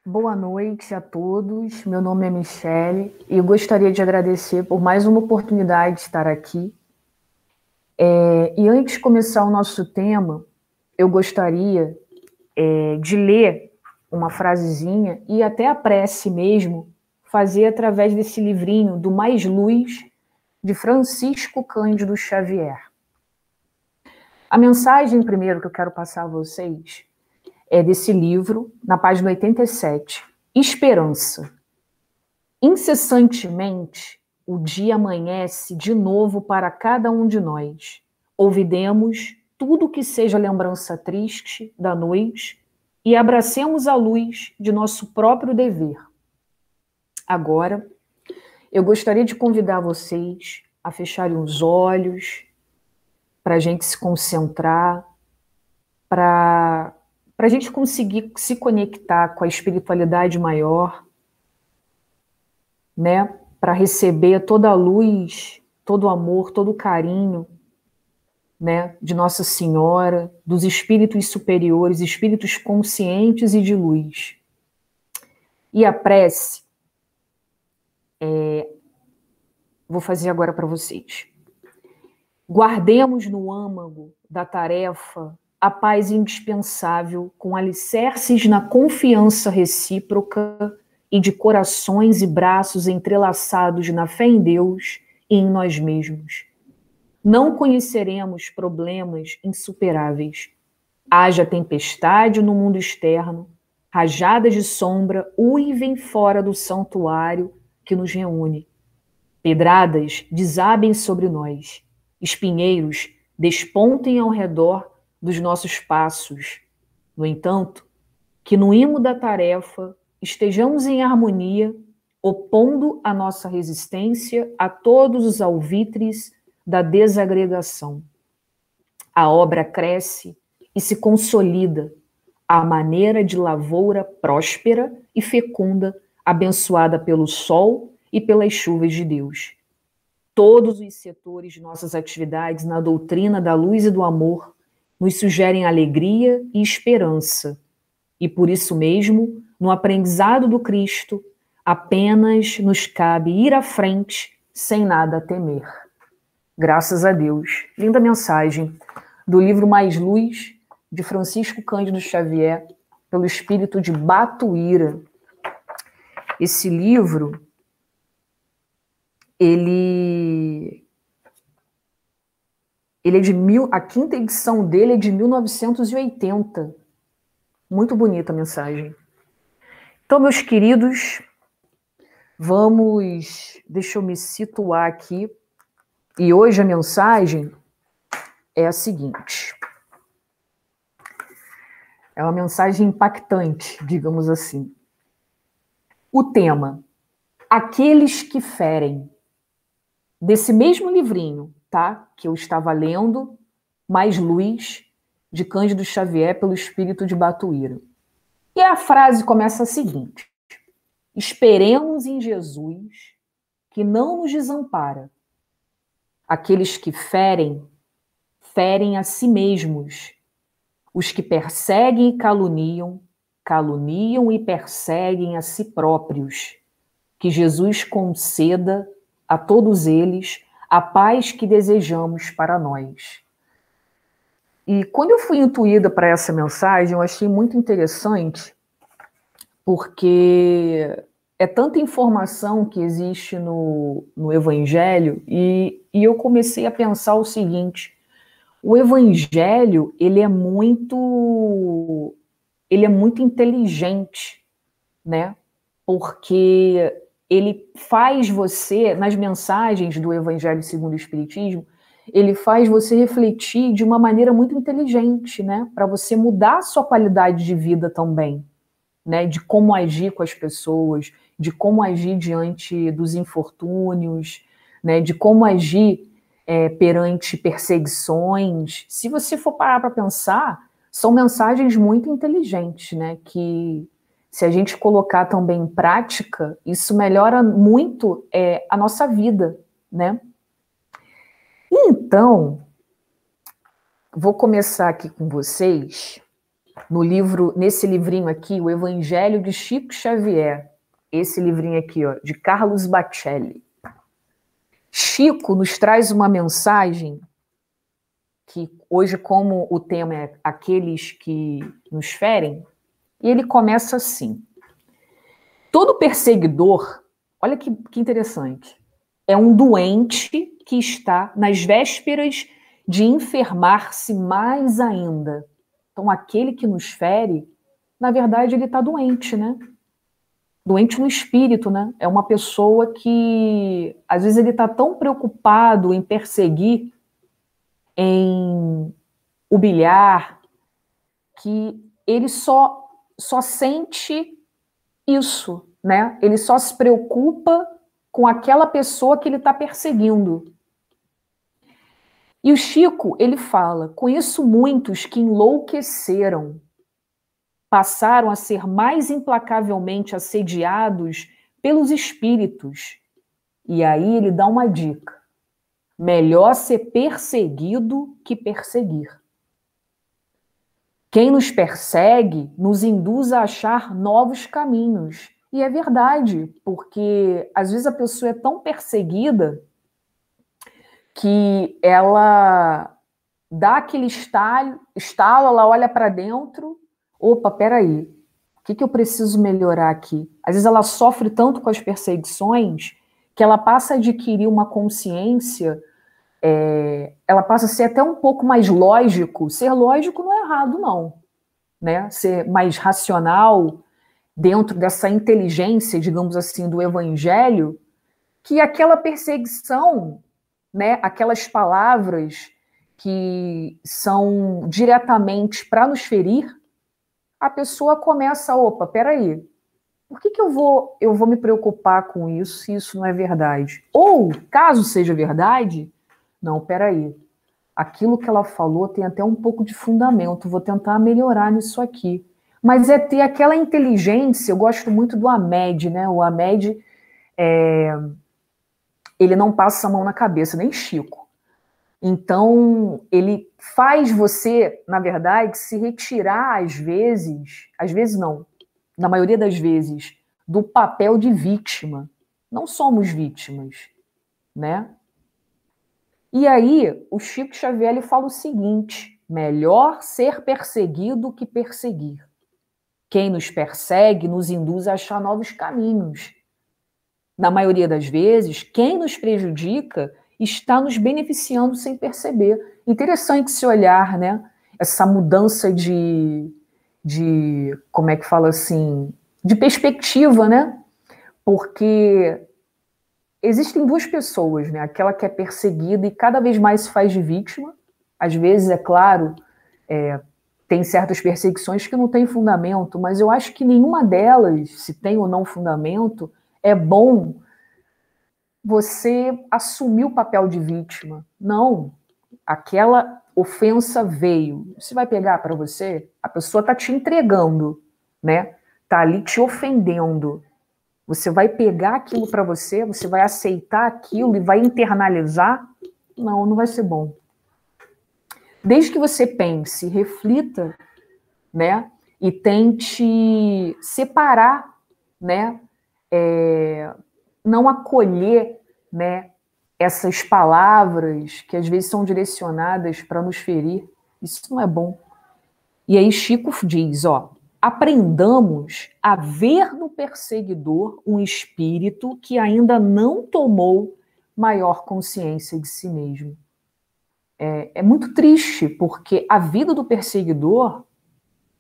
Boa noite a todos. Meu nome é Michele e eu gostaria de agradecer por mais uma oportunidade de estar aqui. E antes de começar o nosso tema, eu gostaria de ler uma frasezinha e até a prece mesmo, fazer através desse livrinho do Mais Luz, de Francisco Cândido Xavier. A mensagem primeiro que eu quero passar a vocês é desse livro, na página 87, Esperança. Incessantemente, o dia amanhece de novo para cada um de nós. Ouvidemos tudo que seja lembrança triste da noite e abracemos a luz de nosso próprio dever. Agora, eu gostaria de convidar vocês a fecharem os olhos, para a gente se concentrar, para a gente conseguir se conectar com a espiritualidade maior, né? Para receber toda a luz, todo o amor, todo o carinho, né? De Nossa Senhora, dos espíritos superiores, espíritos conscientes e de luz. E a prece, vou fazer agora para vocês. Guardemos no âmago da tarefa a paz indispensável, com alicerces na confiança recíproca e de corações e braços entrelaçados na fé em Deus e em nós mesmos. Não conheceremos problemas insuperáveis. Haja tempestade no mundo externo, rajadas de sombra uivem fora do santuário que nos reúne. Pedradas desabem sobre nós, espinheiros despontem ao redor dos nossos passos. No entanto, que no imo da tarefa estejamos em harmonia, opondo a nossa resistência a todos os alvitres da desagregação. A obra cresce e se consolida à maneira de lavoura próspera e fecunda, abençoada pelo sol e pelas chuvas de Deus. Todos os setores de nossas atividades na doutrina da luz e do amor nos sugerem alegria e esperança. E por isso mesmo, no aprendizado do Cristo, apenas nos cabe ir à frente sem nada a temer. Graças a Deus. Linda mensagem do livro Mais Luz, de Francisco Cândido Xavier, pelo espírito de Batuíra. Esse livro, a quinta edição dele é de 1980. Muito bonita a mensagem. Então, meus queridos, deixa eu me situar aqui. E hoje a mensagem é a seguinte. É uma mensagem impactante, digamos assim. O tema, aqueles que ferem, desse mesmo livrinho, tá? Que eu estava lendo, Mais Luz, de Cândido Xavier, pelo espírito de Batuíra. E a frase começa a seguinte: esperemos em Jesus, que não nos desampara. Aqueles que ferem, ferem a si mesmos. Os que perseguem e caluniam, caluniam e perseguem a si próprios. Que Jesus conceda a todos eles a paz que desejamos para nós. E quando eu fui intuída para essa mensagem, eu achei muito interessante, porque é tanta informação que existe no Evangelho, e eu comecei a pensar o seguinte: o Evangelho, ele é muito inteligente, né? Porque ele faz você, nas mensagens do Evangelho segundo o Espiritismo, ele faz você refletir de uma maneira muito inteligente, né? Para você mudar a sua qualidade de vida também, né? De como agir com as pessoas, de como agir diante dos infortúnios, né? De como agir perante perseguições. Se você for parar para pensar, são mensagens muito inteligentes, né? Que, se a gente colocar também em prática, isso melhora muito a nossa vida, né? Então, vou começar aqui com vocês no livro, nesse livrinho aqui, O Evangelho de Chico Xavier, esse livrinho aqui, ó, de Carlos Bacelli. Chico nos traz uma mensagem que hoje, como o tema é aqueles que nos ferem, e ele começa assim: todo perseguidor, olha que interessante, é um doente que está nas vésperas de enfermar-se mais ainda. Então, aquele que nos fere, na verdade, ele está doente, né? Doente no espírito, né? É uma pessoa que, às vezes, ele está tão preocupado em perseguir, em humilhar, que ele só sente isso, né? Ele só se preocupa com aquela pessoa que ele está perseguindo. E o Chico, ele fala: conheço muitos que enlouqueceram, passaram a ser mais implacavelmente assediados pelos espíritos. E aí ele dá uma dica: melhor ser perseguido que perseguir. Quem nos persegue nos induz a achar novos caminhos. E é verdade, porque às vezes a pessoa é tão perseguida que ela dá aquele estalo, ela olha para dentro, opa, peraí, o que eu preciso melhorar aqui? Às vezes ela sofre tanto com as perseguições que ela passa a adquirir uma consciência, ela passa a ser até um pouco mais lógico. Ser lógico não é errado, não, né? Ser mais racional dentro dessa inteligência, digamos assim, do evangelho, que aquela perseguição, né, aquelas palavras que são diretamente para nos ferir, a pessoa começa, opa, peraí, por que eu vou me preocupar com isso se isso não é verdade? Ou, caso seja verdade, não, peraí, aquilo que ela falou tem até um pouco de fundamento, vou tentar melhorar nisso aqui. Mas é ter aquela inteligência. Eu gosto muito do Hamed, né? O Hamed, ele não passa a mão na cabeça, nem Chico. Então, ele faz você, na verdade, se retirar às vezes não, na maioria das vezes, do papel de vítima. Não somos vítimas, né? E aí, o Chico Xavier ele fala o seguinte: melhor ser perseguido que perseguir. Quem nos persegue nos induz a achar novos caminhos. Na maioria das vezes, quem nos prejudica está nos beneficiando sem perceber. Interessante se olhar, né? Essa mudança de como é que fala assim, de perspectiva, né? Porque existem duas pessoas, né? Aquela que é perseguida e cada vez mais se faz de vítima. Às vezes, é claro, tem certas perseguições que não têm fundamento, mas eu acho que nenhuma delas, se tem ou não fundamento, é bom você assumir o papel de vítima. Não, aquela ofensa veio. Você vai pegar para você? A pessoa está te entregando, né? Está ali te ofendendo. Você vai pegar aquilo para você, você vai aceitar aquilo e vai internalizar? Não, não vai ser bom. Desde que você pense, reflita, né? E tente separar, né? Não acolher, né, essas palavras que às vezes são direcionadas para nos ferir. Isso não é bom. E aí Chico diz, ó, aprendamos a ver no perseguidor um espírito que ainda não tomou maior consciência de si mesmo. É muito triste, porque a vida do perseguidor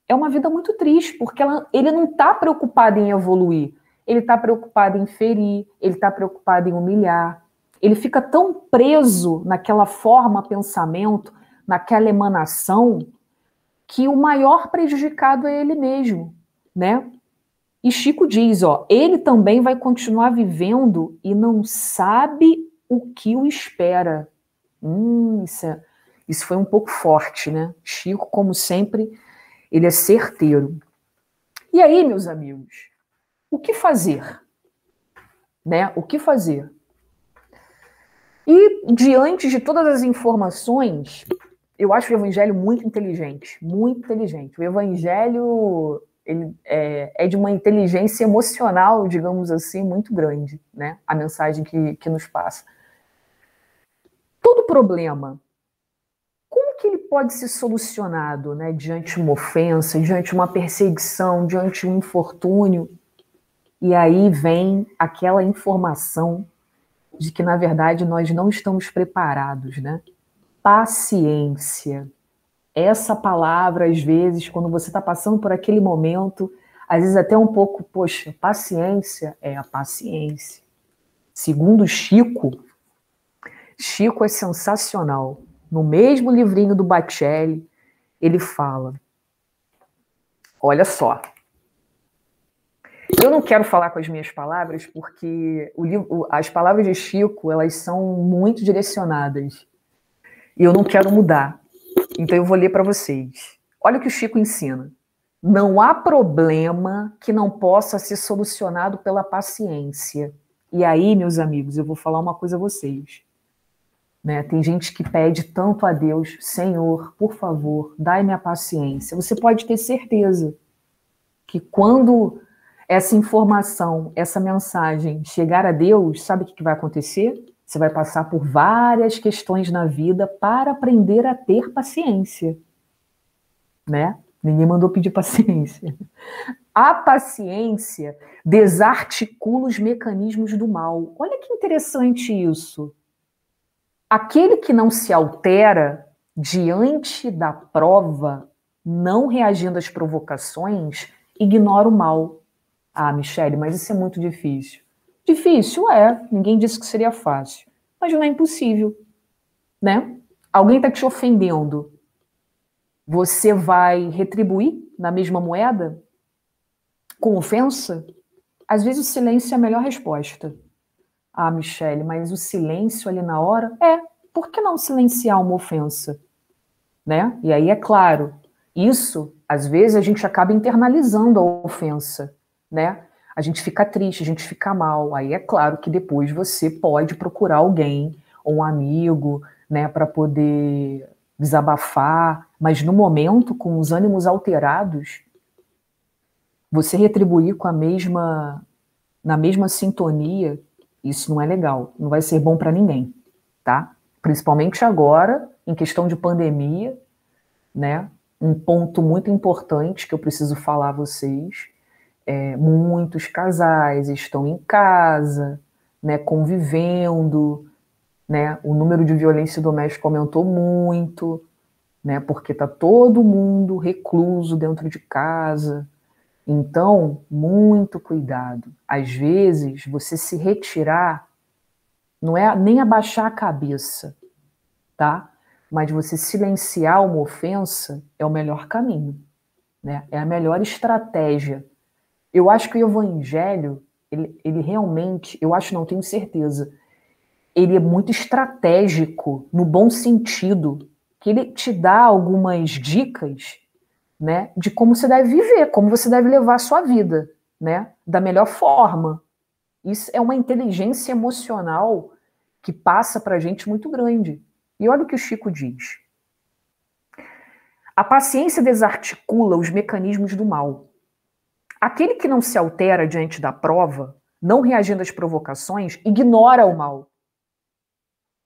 é uma vida muito triste, porque ele não está preocupado em evoluir. Ele está preocupado em ferir, ele está preocupado em humilhar. Ele fica tão preso naquela forma, pensamento, naquela emanação, que o maior prejudicado é ele mesmo, né? E Chico diz, ó, ele também vai continuar vivendo e não sabe o que o espera. Isso foi um pouco forte, né? Chico, como sempre, ele é certeiro. E aí, meus amigos, o que fazer? Né? O que fazer? E, diante de todas as informações, Eu acho o evangelho muito inteligente, muito inteligente. O evangelho ele é de uma inteligência emocional, digamos assim, muito grande, né? A mensagem que nos passa. Todo problema, como que ele pode ser solucionado, né? Diante de uma ofensa, diante de uma perseguição, diante de um infortúnio? E aí vem aquela informação de que, na verdade, nós não estamos preparados, né? Paciência. Essa palavra, às vezes, quando você está passando por aquele momento, às vezes até um pouco, poxa, paciência é a paciência. Segundo Chico, Chico é sensacional. No mesmo livrinho do Bacelli, ele fala, olha só, eu não quero falar com as minhas palavras porque as palavras de Chico, elas são muito direcionadas e eu não quero mudar. Então eu vou ler para vocês. Olha o que o Chico ensina. Não há problema que não possa ser solucionado pela paciência. E aí, meus amigos, eu vou falar uma coisa a vocês. Né? Tem gente que pede tanto a Deus, Senhor, por favor, dai-me a paciência. Você pode ter certeza que quando essa informação, essa mensagem chegar a Deus, sabe o que vai acontecer? Você vai passar por várias questões na vida para aprender a ter paciência, né? Ninguém mandou pedir paciência. A paciência desarticula os mecanismos do mal. Olha que interessante isso. Aquele que não se altera diante da prova, não reagindo às provocações, ignora o mal. Ah, Michele, mas isso é muito difícil. Difícil é, ninguém disse que seria fácil, mas não é impossível, né? Alguém está te ofendendo, você vai retribuir na mesma moeda? Com ofensa? Às vezes o silêncio é a melhor resposta. Ah, Michele, mas o silêncio ali na hora? Por que não silenciar uma ofensa? Né? E aí, é claro, isso, às vezes, a gente acaba internalizando a ofensa, né? A gente fica triste, a gente fica mal. Aí é claro que depois você pode procurar alguém, ou um amigo, né, para poder desabafar, mas no momento, com os ânimos alterados, você retribuir com na mesma sintonia, isso não é legal, não vai ser bom para ninguém, tá? Principalmente agora, em questão de pandemia, né? Um ponto muito importante que eu preciso falar a vocês, muitos casais estão em casa, né, convivendo, né? O número de violência doméstica aumentou muito, né? Porque tá todo mundo recluso dentro de casa. Então, muito cuidado. Às vezes, você se retirar não é nem abaixar a cabeça, tá? Mas você silenciar uma ofensa é o melhor caminho, né? É a melhor estratégia. Eu acho que o evangelho, ele realmente, eu acho, não tenho certeza, ele é muito estratégico, no bom sentido, que ele te dá algumas dicas, né, de como você deve viver, como você deve levar a sua vida, né, da melhor forma. Isso é uma inteligência emocional que passa para a gente muito grande. E olha o que o Chico diz. A paciência desarticula os mecanismos do mal. Aquele que não se altera diante da prova, não reagindo às provocações, ignora o mal.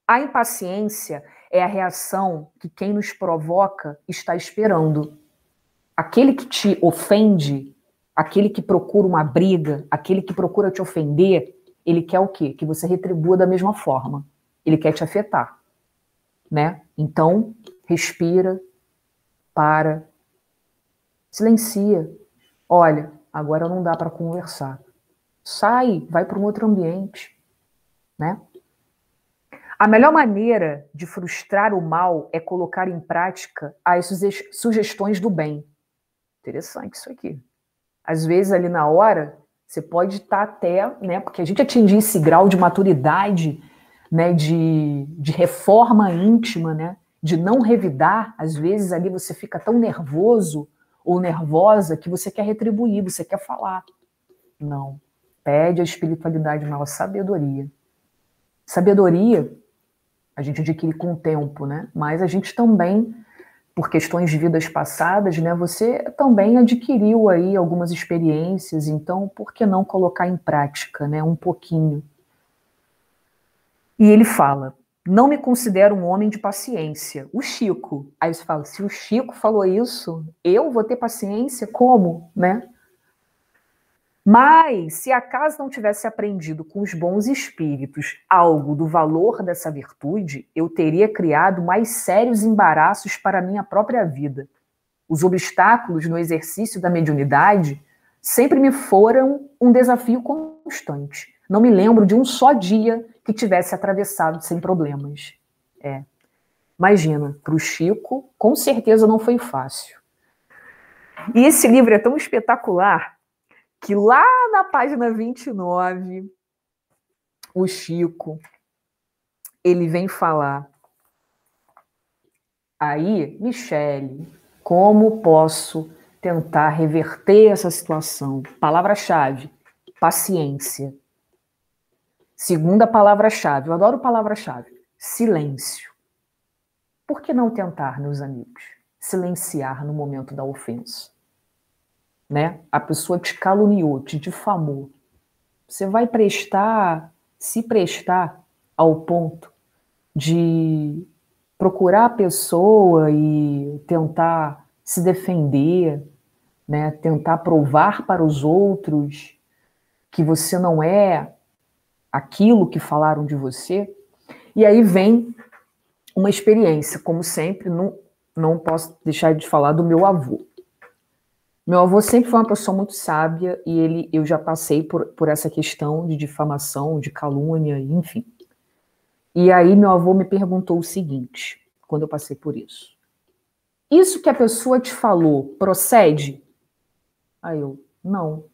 A impaciência é a reação que quem nos provoca está esperando. Aquele que te ofende, aquele que procura uma briga, aquele que procura te ofender, ele quer o quê? Que você retribua da mesma forma. Ele quer te afetar, né? Então, respira, para, silencia. Olha, agora não dá para conversar. Sai, vai para um outro ambiente, né? A melhor maneira de frustrar o mal é colocar em prática as sugestões do bem. Interessante isso aqui. Às vezes, ali na hora, você pode estar até, né? Porque a gente atingir esse grau de maturidade, né? De reforma íntima, né? De não revidar. Às vezes, ali você fica tão nervoso ou nervosa que você quer retribuir, você quer falar. Não. Pede a espiritualidade maior sabedoria. Sabedoria, A gente adquire com o tempo, né? Mas a gente também, por questões de vidas passadas, né? Você também adquiriu aí algumas experiências, então por que não colocar em prática, né? Um pouquinho. E ele fala: não me considero um homem de paciência. O Chico. Aí você fala: se o Chico falou isso, eu vou ter paciência? Como, né? Mas, se acaso não tivesse aprendido com os bons espíritos algo do valor dessa virtude, eu teria criado mais sérios embaraços para a minha própria vida. Os obstáculos no exercício da mediunidade sempre me foram um desafio constante. Não me lembro de um só dia que tivesse atravessado sem problemas. Imagina, para o Chico, com certeza não foi fácil. E esse livro é tão espetacular que lá na página 29, o Chico, ele vem falar: aí, Michele, como posso tentar reverter essa situação? Palavra-chave: paciência. Segunda palavra-chave, eu adoro palavra-chave: silêncio. Por que não tentar, meus amigos, silenciar no momento da ofensa? Né? A pessoa te caluniou, te difamou. Você vai se prestar ao ponto de procurar a pessoa e tentar se defender, né? Tentar provar para os outros que você não é aquilo que falaram de você? E aí vem uma experiência, como sempre, não posso deixar de falar do meu avô. Meu avô sempre foi uma pessoa muito sábia e eu já passei por essa questão de difamação, de calúnia, enfim. E aí meu avô me perguntou o seguinte, quando eu passei por isso: isso que a pessoa te falou procede? Aí eu: não.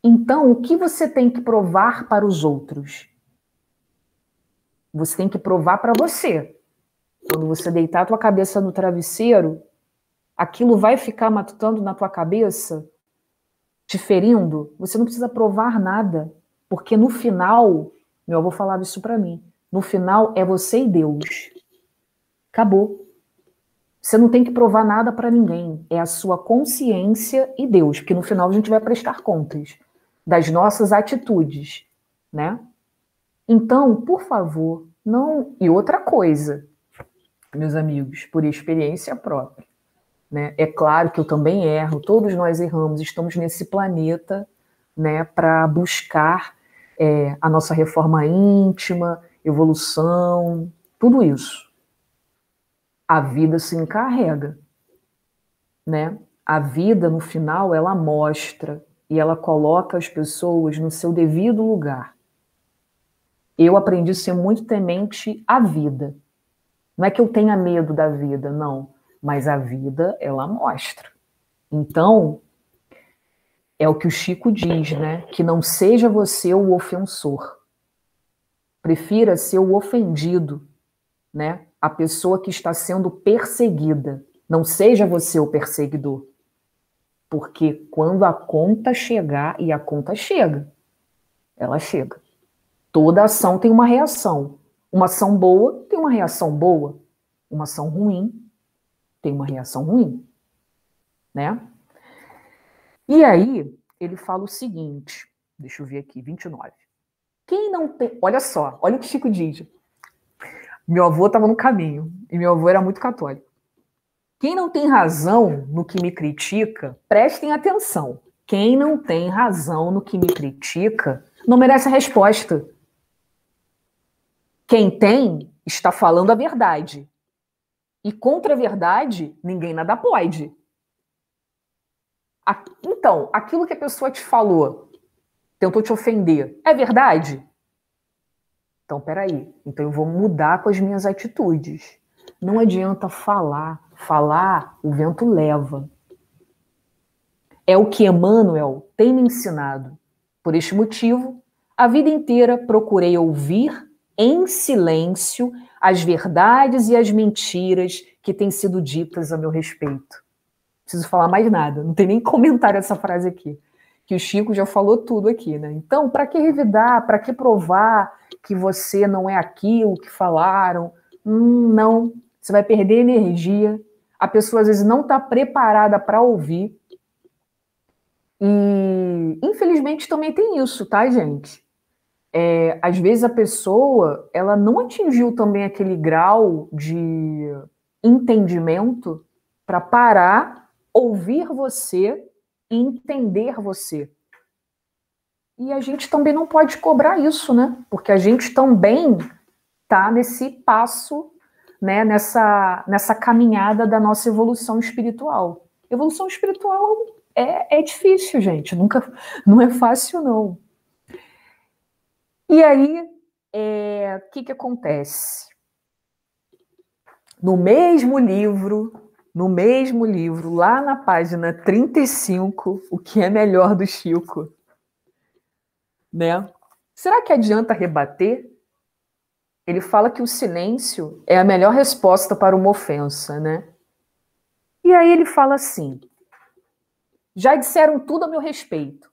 Então, o que você tem que provar para os outros? Você tem que provar para você. Quando você deitar a tua cabeça no travesseiro, aquilo vai ficar matutando na tua cabeça, te ferindo. Você não precisa provar nada, porque no final, meu avô falava isso para mim, no final é você e Deus. Acabou. Você não tem que provar nada para ninguém, é a sua consciência e Deus, porque no final a gente vai prestar contas das nossas atitudes, né? Então, por favor, não... E outra coisa, meus amigos, por experiência própria, né? É claro que eu também erro, todos nós erramos, estamos nesse planeta, né, para buscar a nossa reforma íntima, evolução, tudo isso. A vida se encarrega, né? A vida, no final, ela mostra e ela coloca as pessoas no seu devido lugar. Eu aprendi a ser muito temente à vida. Não é que eu tenha medo da vida, não. Mas a vida, ela mostra. Então, é o que o Chico diz, né? Que não seja você o ofensor. Prefira ser o ofendido, né? A pessoa que está sendo perseguida. Não seja você o perseguidor. Porque quando a conta chegar, e a conta chega, ela chega. Toda ação tem uma reação. Uma ação boa tem uma reação boa. Uma ação ruim tem uma reação ruim, né? E aí, ele fala o seguinte, deixa eu ver aqui, 29. Quem não tem... Olha só, olha o que o Chico diz. Meu avô estava no caminho, e meu avô era muito católico. Quem não tem razão no que me critica, prestem atenção. Quem não tem razão no que me critica, não merece a resposta. Quem tem, está falando a verdade. E contra a verdade, ninguém nada pode. Então, aquilo que a pessoa te falou, tentou te ofender, é verdade? Então, peraí. Então eu vou mudar com as minhas atitudes. Não adianta falar. Falar, o vento leva. É o que Emmanuel tem me ensinado. Por este motivo, a vida inteira procurei ouvir em silêncio as verdades e as mentiras que têm sido ditas a meu respeito. Não preciso falar mais nada, não tem nem comentário essa frase aqui. que o Chico já falou tudo aqui, né? Então, para que revidar? Para que provar que você não é aquilo que falaram? Não. Você vai perder energia. A pessoa, às vezes, não está preparada para ouvir. E, infelizmente, também tem isso, tá, gente? Às vezes, a pessoa, ela não atingiu também aquele grau de entendimento para parar, ouvir você e entender você. E a gente também não pode cobrar isso, né? Porque a gente também está nesse passo, né? Nessa caminhada da nossa evolução espiritual. Evolução espiritual é difícil, gente. Não é fácil, não. E aí, o que acontece? No mesmo livro, lá na página 35, o que é melhor do Chico, né? Será que adianta rebater? Ele fala que o silêncio é a melhor resposta para uma ofensa, né? E aí ele fala assim: já disseram tudo a meu respeito.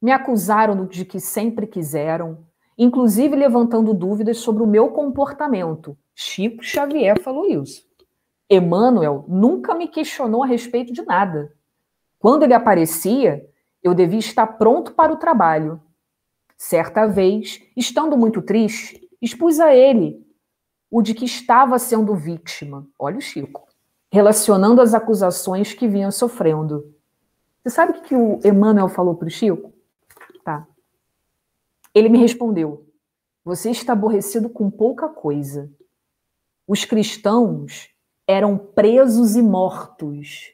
Me acusaram de que sempre quiseram, inclusive levantando dúvidas sobre o meu comportamento. Chico Xavier falou isso. Emmanuel nunca me questionou a respeito de nada. Quando ele aparecia, eu devia estar pronto para o trabalho. Certa vez, estando muito triste, expus a ele o de que estava sendo vítima. Olha o Chico. Relacionando as acusações que vinha sofrendo. Você sabe o que o Emmanuel falou para o Chico? Tá. Ele me respondeu: você está aborrecido com pouca coisa. Os cristãos eram presos e mortos,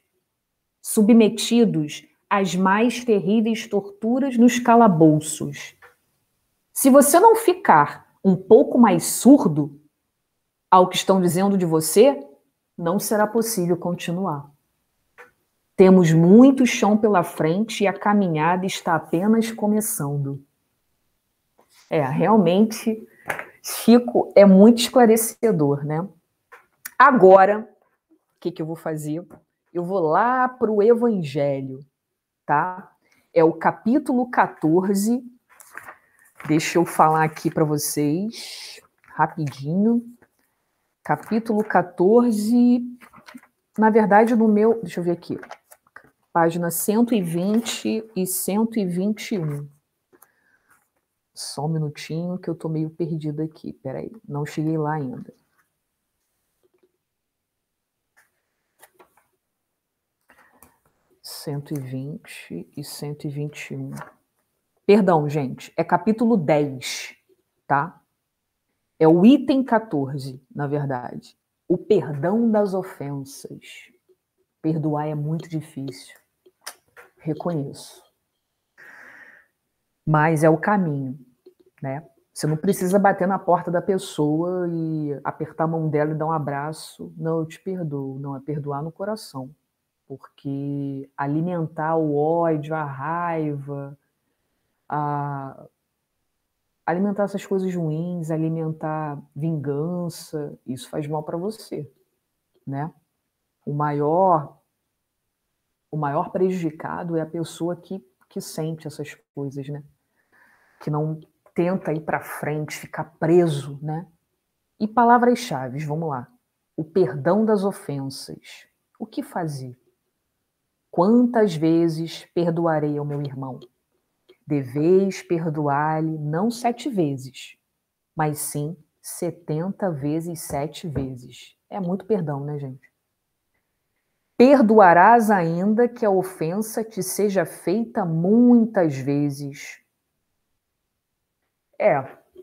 submetidos às mais terríveis torturas nos calabouços. Se você não ficar um pouco mais surdo ao que estão dizendo de você, não será possível continuar. Temos muito chão pela frente e a caminhada está apenas começando. Realmente, Chico é muito esclarecedor, né? Agora, o que eu vou fazer? Eu vou lá para o Evangelho, tá? É o capítulo 14. Deixa eu falar aqui para vocês, rapidinho. Capítulo 14, na verdade, no meu... Deixa eu ver aqui. Página 120 e 121. Só um minutinho que eu tô meio perdida aqui. Peraí, não cheguei lá ainda. Cento e 121. Perdão, gente, é capítulo 10, tá? É o item 14, na verdade. O perdão das ofensas. Perdoar é muito difícil. Reconheço. Mas é o caminho, né? Você não precisa bater na porta da pessoa e apertar a mão dela e dar um abraço. Não, eu te perdoo. Não, é perdoar no coração. Porque alimentar o ódio, a raiva, alimentar essas coisas ruins, alimentar vingança, isso faz mal para você, né? O maior prejudicado é a pessoa que sente essas coisas, né? Que não tenta ir para frente, ficar preso, né? E palavras-chave, vamos lá. O perdão das ofensas. O que fazer? Quantas vezes perdoarei ao meu irmão? Deveis perdoar-lhe não 7 vezes, mas sim 70 vezes 7 vezes. É muito perdão, né, gente? Perdoarás ainda que a ofensa te seja feita muitas vezes.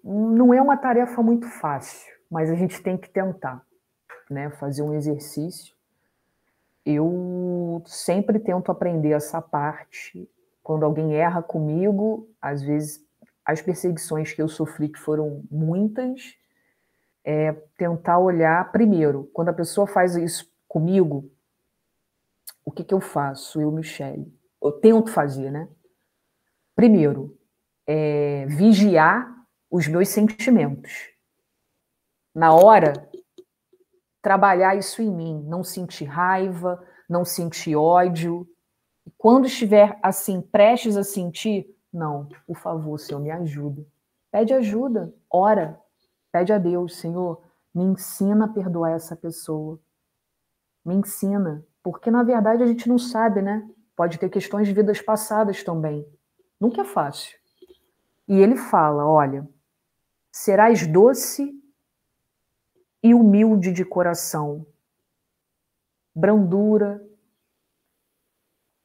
Não é uma tarefa muito fácil, mas a gente tem que tentar, né? Fazer um exercício. Eu sempre tento aprender essa parte. Quando alguém erra comigo, às vezes as perseguições que eu sofri, que foram muitas, tentar olhar primeiro. Quando a pessoa faz isso comigo, o que eu faço, eu, Michele? Eu tento fazer, né? Primeiro, vigiar os meus sentimentos. Na hora, trabalhar isso em mim, não sentir raiva, não sentir ódio. Quando estiver assim, prestes a sentir, não, por favor, Senhor, me ajuda. Pede ajuda, ora, pede a Deus, Senhor, me ensina a perdoar essa pessoa. Me ensina, porque na verdade a gente não sabe, né? Pode ter questões de vidas passadas também. Nunca é fácil. E ele fala, olha, serás doce e humilde de coração, brandura,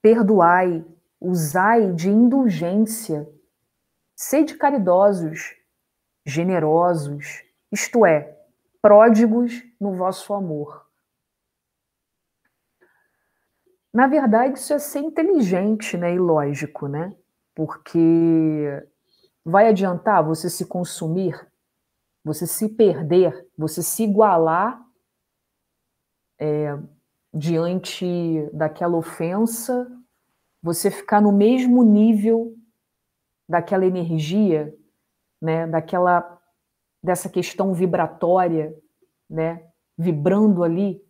perdoai, usai de indulgência, sede caridosos, generosos, isto é, pródigos no vosso amor. Na verdade, isso é ser inteligente, né, e lógico, né? Porque vai adiantar você se consumir, você se perder, você se igualar diante daquela ofensa, você ficar no mesmo nível daquela energia, né, dessa questão vibratória, né, vibrando ali,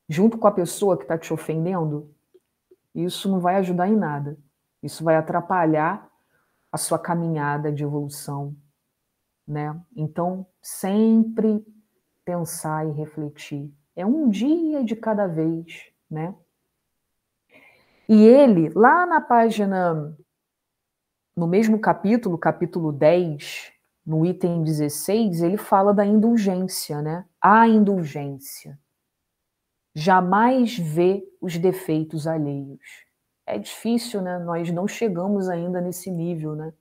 junto com a pessoa que está te ofendendo, isso não vai ajudar em nada. Isso vai atrapalhar a sua caminhada de evolução, né? Então, sempre pensar e refletir. É um dia de cada vez, né? E ele, lá na página, no mesmo capítulo, capítulo 10, no item 16, ele fala da indulgência, né? A indulgência. Jamais vê os defeitos alheios. É difícil, né? Nós não chegamos ainda nesse nível, né?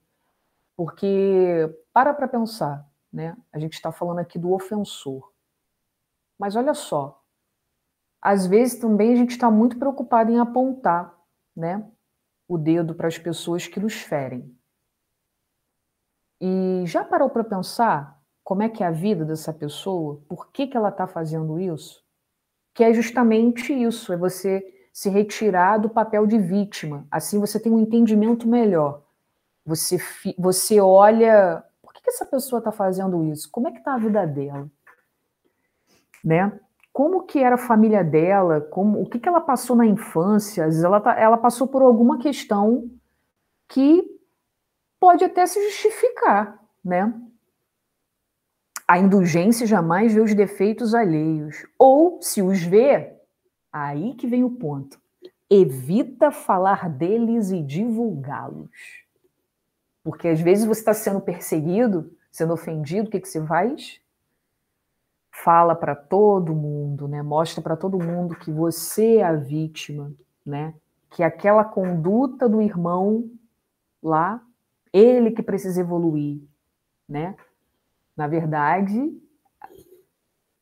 Porque, para pensar, né? A gente está falando aqui do ofensor. Mas olha só, às vezes também a gente está muito preocupado em apontar, né, o dedo para as pessoas que nos ferem. E já parou para pensar como é que é a vida dessa pessoa? Por que ela está fazendo isso? Que é justamente isso, é você se retirar do papel de vítima. Assim você tem um entendimento melhor. Você olha, por que essa pessoa está fazendo isso? Como é que está a vida dela? Né? Como que era a família dela? O que ela passou na infância? Às vezes ela passou por alguma questão que pode até se justificar, né? A indulgência jamais vê os defeitos alheios. Ou, se os vê, aí que vem o ponto. Evita falar deles e divulgá-los. Porque às vezes você está sendo perseguido, sendo ofendido, o que você faz? Fala para todo mundo, né? Mostra para todo mundo que você é a vítima, né? Que aquela conduta do irmão lá, ele que precisa evoluir, né? Na verdade,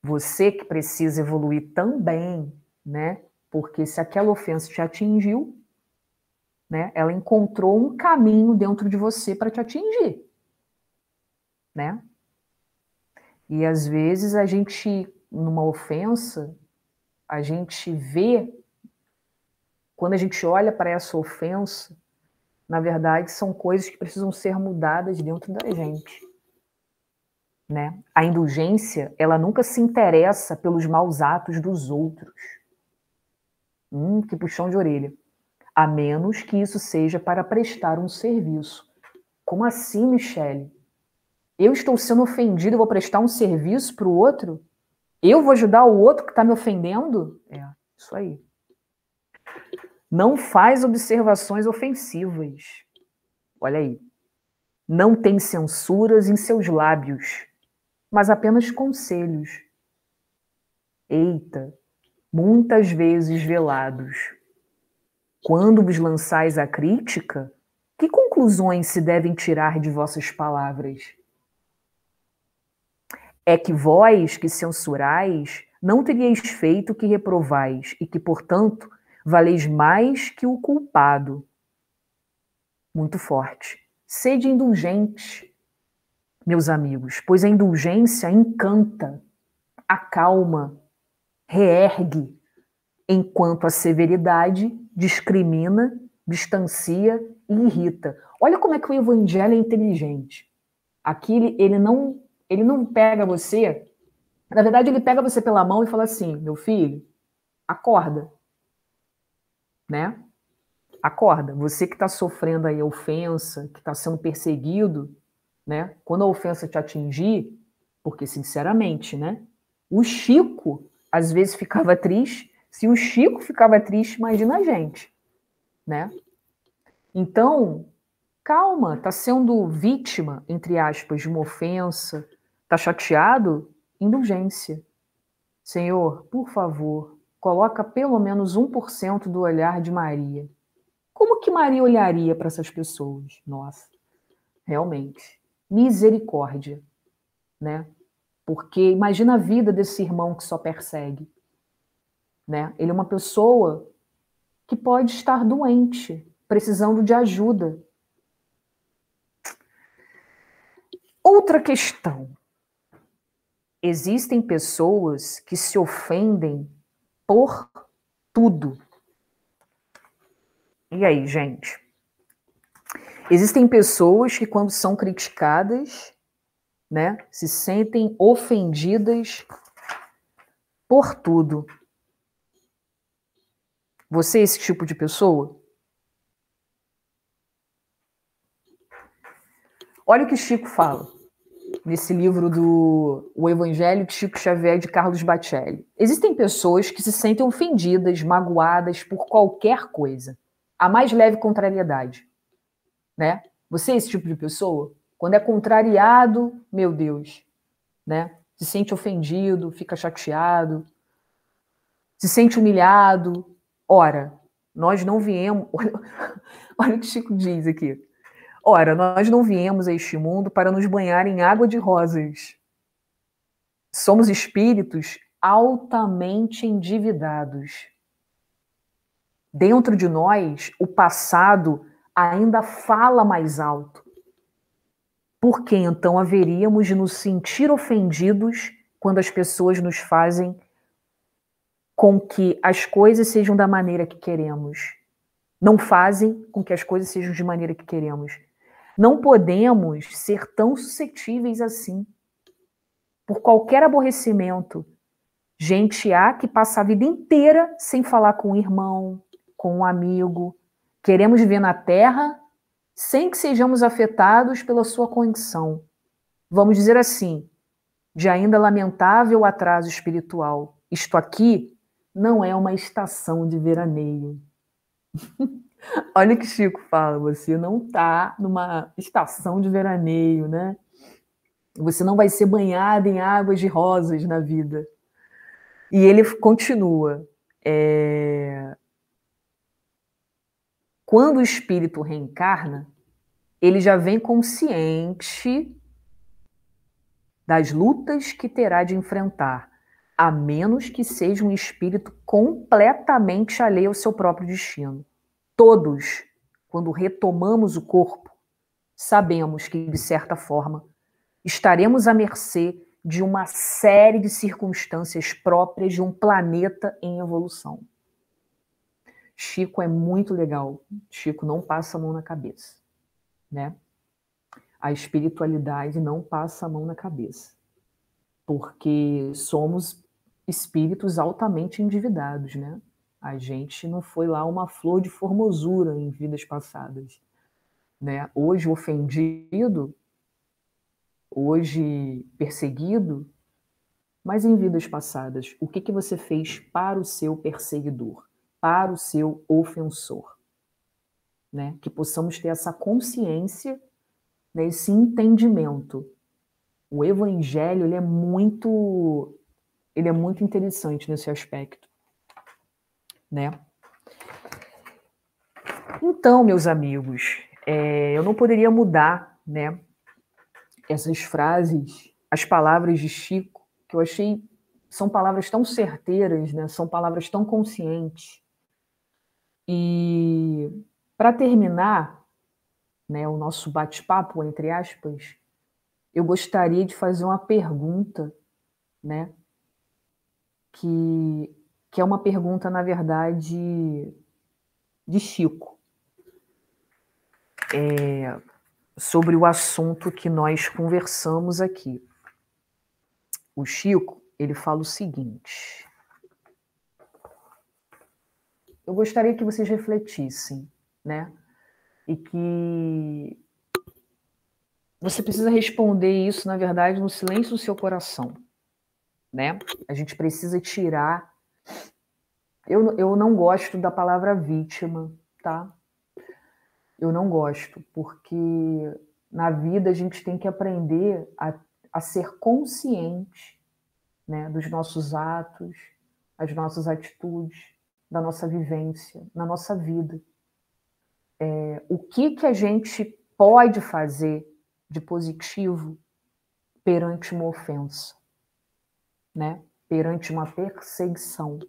você que precisa evoluir também, né? Porque se aquela ofensa te atingiu, né? Ela encontrou um caminho dentro de você para te atingir, né? E às vezes a gente, numa ofensa, a gente vê, quando a gente olha para essa ofensa, na verdade são coisas que precisam ser mudadas dentro da gente, né? A indulgência, ela nunca se interessa pelos maus atos dos outros. Que puxão de orelha. A menos que isso seja para prestar um serviço. Como assim, Michele? Eu estou sendo ofendido e vou prestar um serviço para o outro? Eu vou ajudar o outro que está me ofendendo? É, isso aí. Não faz observações ofensivas. Olha aí. Não tem censuras em seus lábios, mas apenas conselhos. Eita, muitas vezes velados. Quando vos lançais a crítica, que conclusões se devem tirar de vossas palavras? É que vós, que censurais, não teríeis feito o que reprovais, e que, portanto, valeis mais que o culpado. Muito forte. Sede indulgentes, meus amigos, pois a indulgência encanta, acalma, reergue, enquanto a severidade discrimina, distancia e irrita. Olha como é que o evangelho é inteligente. Aqui ele não pega você, na verdade ele pega você pela mão e fala assim, meu filho, acorda, né? acorda. Você que está sofrendo aí a ofensa, que está sendo perseguido, né? Quando a ofensa te atingir, porque, sinceramente, né? O Chico, às vezes, ficava triste. Se o Chico ficava triste, imagina a gente, né? Então, calma, está sendo vítima, entre aspas, de uma ofensa, está chateado? Indulgência. Senhor, por favor, coloca pelo menos 1% do olhar de Maria. Como que Maria olharia para essas pessoas? Nossa, realmente. Misericórdia, né? Porque imagina a vida desse irmão que só persegue, né? Ele é uma pessoa que pode estar doente, precisando de ajuda. Outra questão. Existem pessoas que se ofendem por tudo. E aí, gente? Existem pessoas que, quando são criticadas, né, se sentem ofendidas por tudo. Você é esse tipo de pessoa? Olha o que Chico fala nesse livro do O Evangelho de Chico Xavier de Carlos Bacelli. Existem pessoas que se sentem ofendidas, magoadas por qualquer coisa. A mais leve contrariedade, né? Você é esse tipo de pessoa? Quando é contrariado, meu Deus, né? Se sente ofendido, fica chateado, se sente humilhado. Ora, nós não viemos... Olha o que Chico diz aqui. Ora, nós não viemos a este mundo para nos banhar em água de rosas. Somos espíritos altamente endividados. Dentro de nós, o passado ainda fala mais alto. Por que então haveríamos de nos sentir ofendidos quando as pessoas nos fazem com que as coisas sejam da maneira que queremos? Não fazem com que as coisas sejam de maneira que queremos. Não podemos ser tão suscetíveis assim. Por qualquer aborrecimento. Gente há que passa a vida inteira sem falar com um irmão, com um amigo. Queremos viver na Terra sem que sejamos afetados pela sua condição. Vamos dizer assim, de ainda lamentável atraso espiritual. Isto aqui não é uma estação de veraneio. Olha o que Chico fala, você não está numa estação de veraneio, né? Você não vai ser banhado em águas de rosas na vida. E ele continua. Quando o espírito reencarna, ele já vem consciente das lutas que terá de enfrentar, a menos que seja um espírito completamente alheio ao seu próprio destino. Todos, quando retomamos o corpo, sabemos que, de certa forma, estaremos à mercê de uma série de circunstâncias próprias de um planeta em evolução. Chico é muito legal. Chico não passa a mão na cabeça, né? A espiritualidade não passa a mão na cabeça, porque somos espíritos altamente endividados, né? A gente não foi lá uma flor de formosura em vidas passadas, né? Hoje ofendido, hoje perseguido, mas em vidas passadas, o que você fez para o seu perseguidor, para o seu ofensor? Né? Que possamos ter essa consciência, né, esse entendimento. O Evangelho ele é muito interessante nesse aspecto, né? Então, meus amigos, eu não poderia mudar, né, essas frases, as palavras de Chico, que eu achei são palavras tão certeiras, né? São palavras tão conscientes. E para terminar, né, o nosso bate-papo, entre aspas, eu gostaria de fazer uma pergunta, né, que é uma pergunta, na verdade, de Chico, sobre o assunto que nós conversamos aqui. O Chico, ele fala o seguinte: eu gostaria que vocês refletissem. né? E que você precisa responder isso, na verdade, no silêncio do seu coração, né? A gente precisa tirar... Eu não gosto da palavra vítima, tá? Eu não gosto, porque na vida a gente tem que aprender a ser consciente, né, dos nossos atos, as nossas atitudes, da nossa vivência, na nossa vida. O que a gente pode fazer de positivo perante uma ofensa, né? Perante uma perseguição.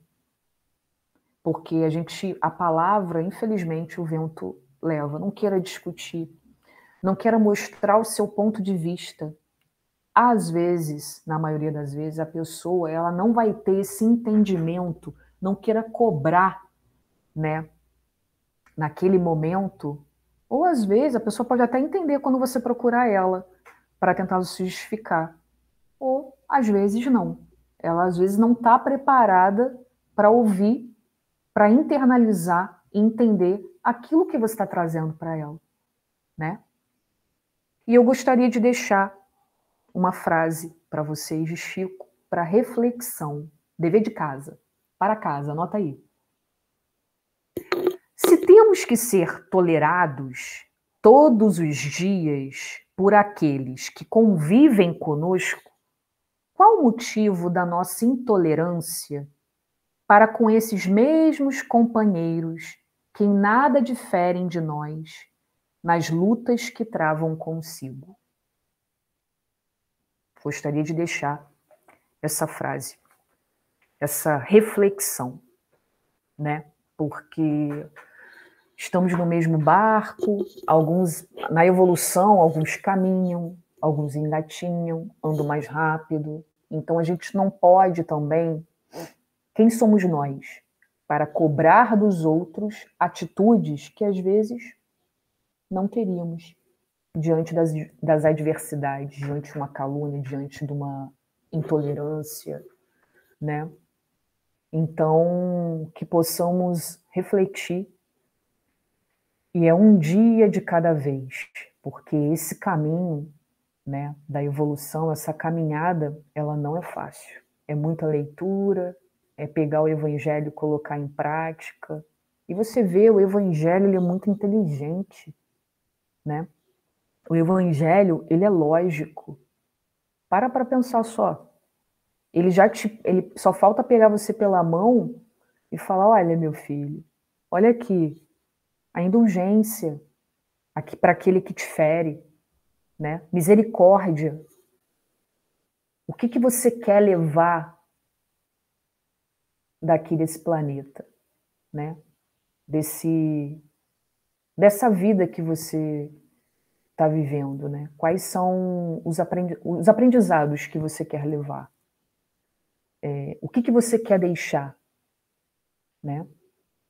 Porque a palavra, infelizmente, o vento leva. Não queira discutir, não queira mostrar o seu ponto de vista. Às vezes, na maioria das vezes, a pessoa ela não vai ter esse entendimento, não queira cobrar, né, naquele momento. Ou às vezes a pessoa pode até entender quando você procurar ela para tentar se justificar. Ou às vezes não. Ela às vezes não está preparada para ouvir, para internalizar e entender aquilo que você está trazendo para ela, né? E eu gostaria de deixar uma frase para vocês de Chico, para reflexão, dever de casa, para casa, anota aí. Se temos que ser tolerados todos os dias por aqueles que convivem conosco, qual o motivo da nossa intolerância para com esses mesmos companheiros que em nada diferem de nós nas lutas que travam consigo? Gostaria de deixar essa frase, essa reflexão, né? Porque estamos no mesmo barco, alguns na evolução, alguns caminham, alguns engatinham, andam mais rápido. Então a gente não pode também, quem somos nós para cobrar dos outros atitudes que às vezes não teríamos diante das adversidades, diante de uma calúnia, diante de uma intolerância, né? Então, que possamos refletir, e é um dia de cada vez, porque esse caminho, né, da evolução, essa caminhada, ela não é fácil. É muita leitura, é pegar o evangelho e colocar em prática. E você vê, o evangelho ele é muito inteligente, né? O evangelho, ele é lógico. Para pensar só. Ele só falta pegar você pela mão e falar: olha, meu filho, olha aqui, a indulgência aqui para aquele que te fere, né? Misericórdia. O que você quer levar daqui desse planeta, né? Dessa vida que você está vivendo, né? Quais são os aprendizados que você quer levar? O que você quer deixar, né?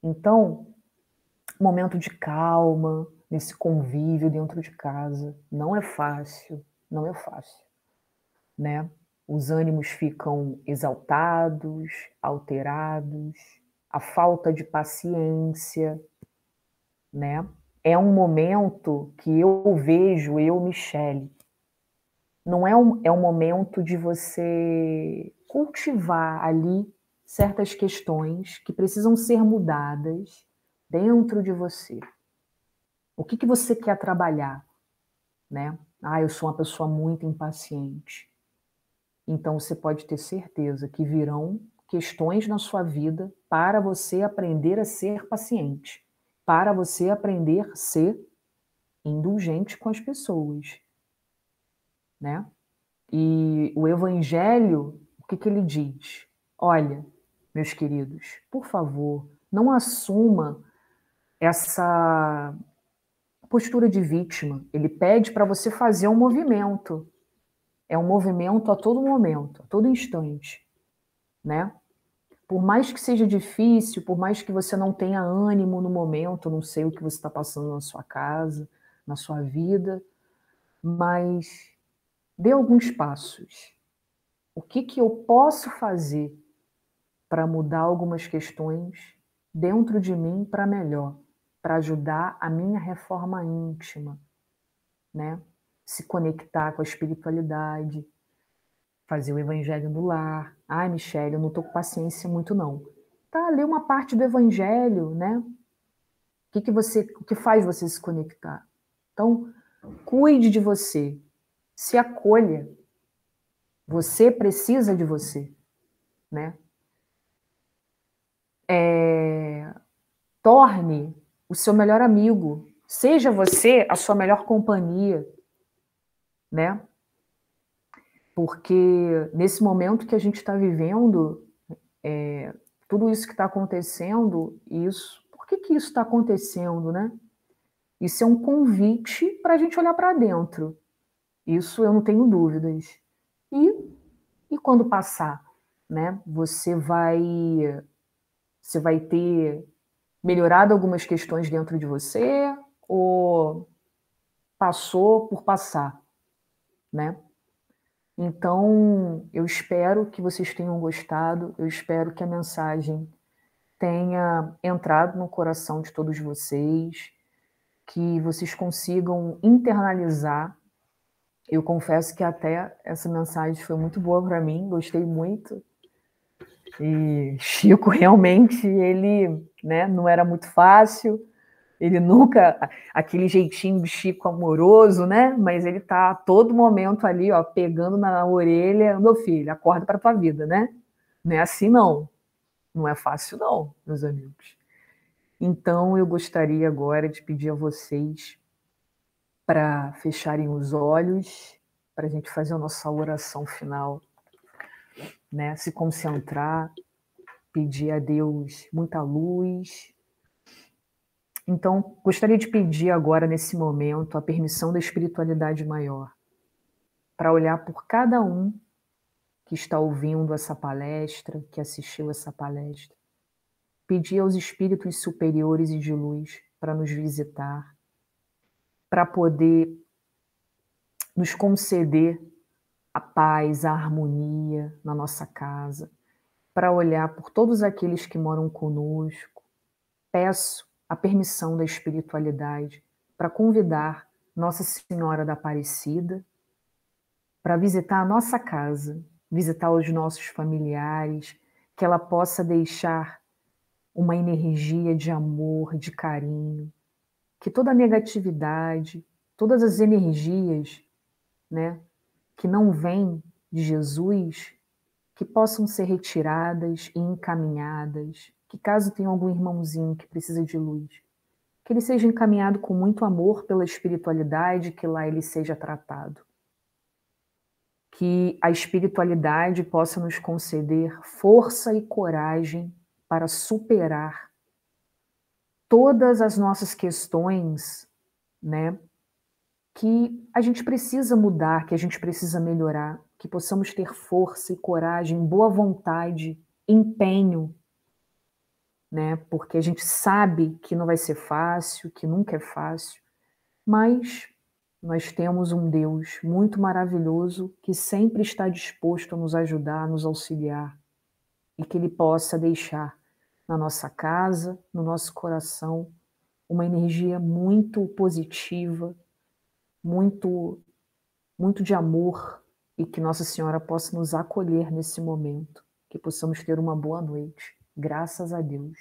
Então, momento de calma, nesse convívio dentro de casa, não é fácil, não é fácil, né? Os ânimos ficam exaltados, alterados, a falta de paciência, né? É um momento que eu vejo, Michele, não é é um momento de você cultivar ali certas questões que precisam ser mudadas dentro de você. O que você quer trabalhar, né? Eu sou uma pessoa muito impaciente. Então você pode ter certeza que virão questões na sua vida para você aprender a ser paciente, para você aprender a ser indulgente com as pessoas, né? E o Evangelho, o que ele diz? Olha, meus queridos, por favor, não assuma essa postura de vítima. Ele pede para você fazer um movimento. É um movimento a todo momento, a todo instante, né? Por mais que seja difícil, por mais que você não tenha ânimo no momento, não sei o que você está passando na sua casa, na sua vida, mas dê alguns passos. O que eu posso fazer para mudar algumas questões dentro de mim para melhor? para ajudar a minha reforma íntima, né? Se conectar com a espiritualidade, fazer o evangelho no lar. Ai, Michele, eu não estou com paciência muito, não. Tá, lê uma parte do evangelho, né? O que faz você se conectar? Então, cuide de você, se acolha. Você precisa de você, né? Torne o seu melhor amigo. Seja você a sua melhor companhia, né? Porque nesse momento que a gente está vivendo, tudo isso que está acontecendo, por que isso está acontecendo, né? Isso é um convite para a gente olhar para dentro. Isso eu não tenho dúvidas. E quando passar, né? Você vai ter melhorado algumas questões dentro de você ou passou por passar, né? Então, eu espero que vocês tenham gostado, eu espero que a mensagem tenha entrado no coração de todos vocês, que vocês consigam internalizar. Eu confesso que até essa mensagem foi muito boa para mim, gostei muito. E Chico realmente, ele, né, não era muito fácil, ele nunca, aquele jeitinho de Chico amoroso, né? Mas ele tá a todo momento ali, ó, pegando na orelha, meu filho, acorda para tua vida, né? Não é assim não. Não é fácil não, meus amigos. Então eu gostaria agora de pedir a vocês para fecharem os olhos, para a gente fazer a nossa oração final, né? Se concentrar, pedir a Deus muita luz. Então, gostaria de pedir agora, nesse momento, a permissão da espiritualidade maior, para olhar por cada um que está ouvindo essa palestra, que assistiu essa palestra. Pedir aos espíritos superiores e de luz para nos visitar, para poder nos conceder a paz, a harmonia na nossa casa, para olhar por todos aqueles que moram conosco. Peço a permissão da espiritualidade para convidar Nossa Senhora da Aparecida para visitar a nossa casa, visitar os nossos familiares, que ela possa deixar uma energia de amor, de carinho, que toda a negatividade, todas as energias, né, que não vêm de Jesus, que possam ser retiradas e encaminhadas, que caso tenha algum irmãozinho que precisa de luz, que ele seja encaminhado com muito amor pela espiritualidade, que lá ele seja tratado. Que a espiritualidade possa nos conceder força e coragem para superar todas as nossas questões, né, que a gente precisa mudar, que a gente precisa melhorar, que possamos ter força e coragem, boa vontade, empenho, né, porque a gente sabe que não vai ser fácil, que nunca é fácil, mas nós temos um Deus muito maravilhoso que sempre está disposto a nos ajudar, a nos auxiliar, e que Ele possa deixar na nossa casa, no nosso coração, uma energia muito positiva, muito, muito de amor, e que Nossa Senhora possa nos acolher nesse momento, que possamos ter uma boa noite. Graças a Deus.